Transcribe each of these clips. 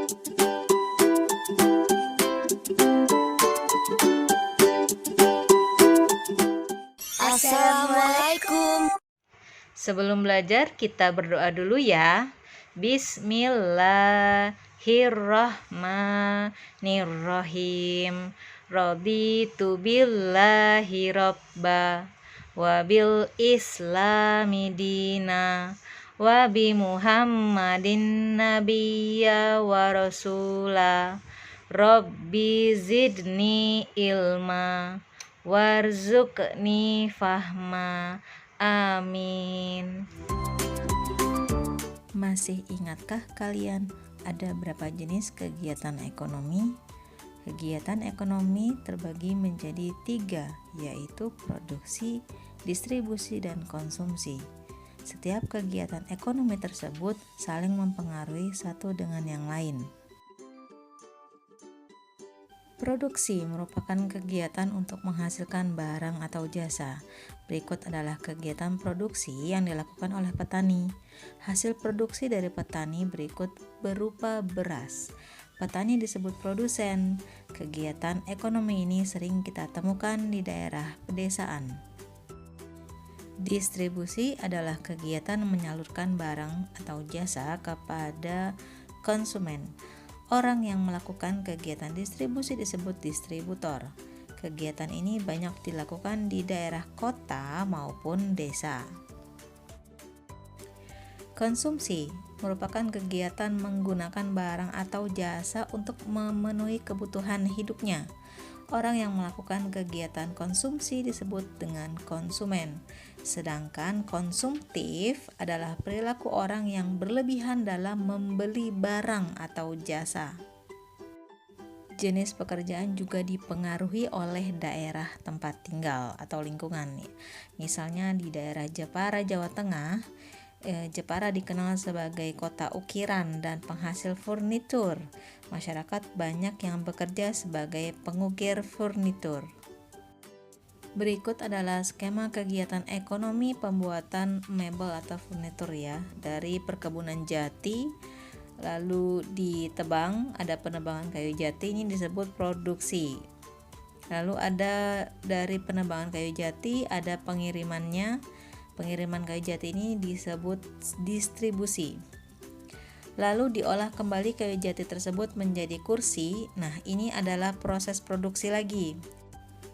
Assalamualaikum. Sebelum belajar, kita berdoa dulu ya. Bismillahirrahmanirrahim. Raditu billahi robba wa bil islami dina wa bi muhammadin nabiyya wa rasula. Rabbi zidni ilma warzuqni fahma. Amin. Masih ingatkah kalian ada berapa jenis kegiatan ekonomi? Kegiatan ekonomi terbagi menjadi 3, yaitu produksi, distribusi, dan konsumsi. Setiap kegiatan ekonomi tersebut saling mempengaruhi satu dengan yang lain. Produksi merupakan kegiatan untuk menghasilkan barang atau jasa. Berikut adalah kegiatan produksi yang dilakukan oleh petani. Hasil produksi dari petani berikut berupa beras. Petani disebut produsen. Kegiatan ekonomi ini sering kita temukan di daerah pedesaan. Distribusi adalah kegiatan menyalurkan barang atau jasa kepada konsumen. Orang yang melakukan kegiatan distribusi disebut distributor. Kegiatan ini banyak dilakukan di daerah kota maupun desa. Konsumsi merupakan kegiatan menggunakan barang atau jasa untuk memenuhi kebutuhan hidupnya. Orang yang melakukan kegiatan konsumsi disebut dengan konsumen. Sedangkan konsumtif adalah perilaku orang yang berlebihan dalam membeli barang atau jasa. Jenis pekerjaan juga dipengaruhi oleh daerah tempat tinggal atau lingkungan. Misalnya di daerah Jepara, Jawa Tengah, Jepara dikenal sebagai kota ukiran dan penghasil furnitur. Masyarakat banyak yang bekerja sebagai pengukir furnitur. Berikut adalah skema kegiatan ekonomi pembuatan mebel atau furnitur ya. Dari perkebunan jati, lalu ditebang, ada penebangan kayu jati, ini disebut produksi. Lalu ada dari penebangan kayu jati, ada pengirimannya. Pengiriman kayu jati ini disebut distribusi. Lalu diolah kembali kayu jati tersebut menjadi kursi. Nah, ini adalah proses produksi lagi.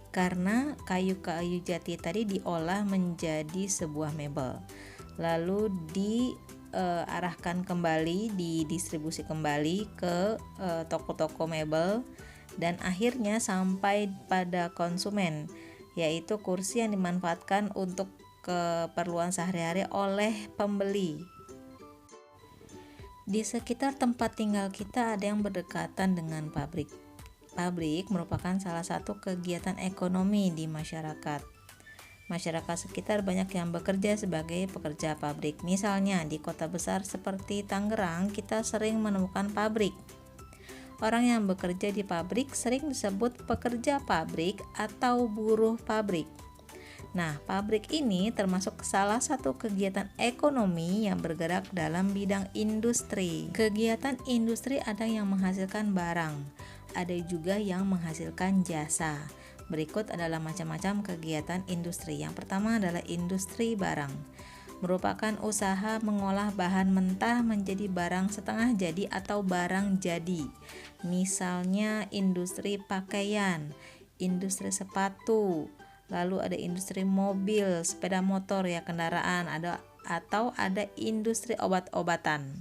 Karena kayu-kayu jati tadi diolah menjadi sebuah mebel. Lalu diarahkan kembali, didistribusi kembali ke toko-toko mebel dan akhirnya sampai pada konsumen, yaitu kursi yang dimanfaatkan untuk keperluan sehari-hari oleh pembeli. Di sekitar tempat tinggal kita ada yang berdekatan dengan pabrik. Pabrik merupakan salah satu kegiatan ekonomi di masyarakat. Masyarakat sekitar banyak yang bekerja sebagai pekerja pabrik. Misalnya di kota besar seperti Tangerang, kita sering menemukan pabrik. Orang yang bekerja di pabrik sering disebut pekerja pabrik atau buruh pabrik. Nah, pabrik ini termasuk salah satu kegiatan ekonomi yang bergerak dalam bidang industri. Kegiatan industri ada yang menghasilkan barang, ada juga yang menghasilkan jasa. Berikut adalah macam-macam kegiatan industri. Yang pertama adalah industri barang. Merupakan usaha mengolah bahan mentah menjadi barang setengah jadi atau barang jadi. Misalnya industri pakaian, industri sepatu, lalu ada industri mobil, sepeda motor ya, kendaraan, atau ada industri obat-obatan.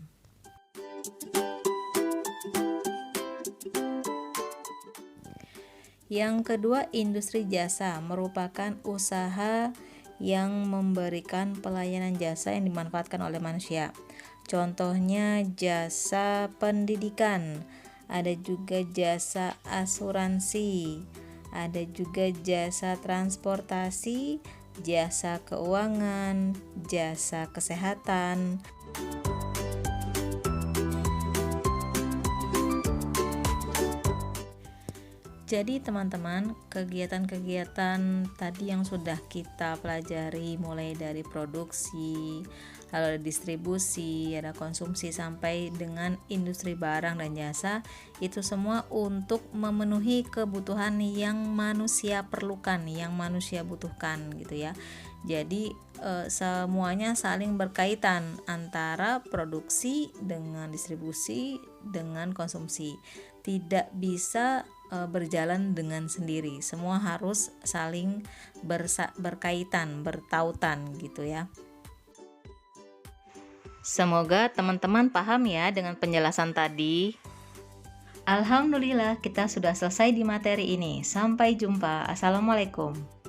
Yang kedua, industri jasa merupakan usaha yang memberikan pelayanan jasa yang dimanfaatkan oleh manusia. Contohnya jasa pendidikan, ada juga jasa asuransi, ada juga jasa transportasi, jasa keuangan, jasa kesehatan. Jadi teman-teman, kegiatan-kegiatan tadi yang sudah kita pelajari mulai dari produksi, lalu ada distribusi, ada konsumsi sampai dengan industri barang dan jasa. Itu semua untuk memenuhi kebutuhan yang manusia perlukan, yang manusia butuhkan gitu ya. Jadi semuanya saling berkaitan antara produksi dengan distribusi dengan konsumsi. Tidak bisa berjalan dengan sendiri. Semua harus saling berkaitan, bertautan gitu ya. Semoga teman-teman paham ya dengan penjelasan tadi. Alhamdulillah kita sudah selesai di materi ini. Sampai jumpa. Assalamualaikum.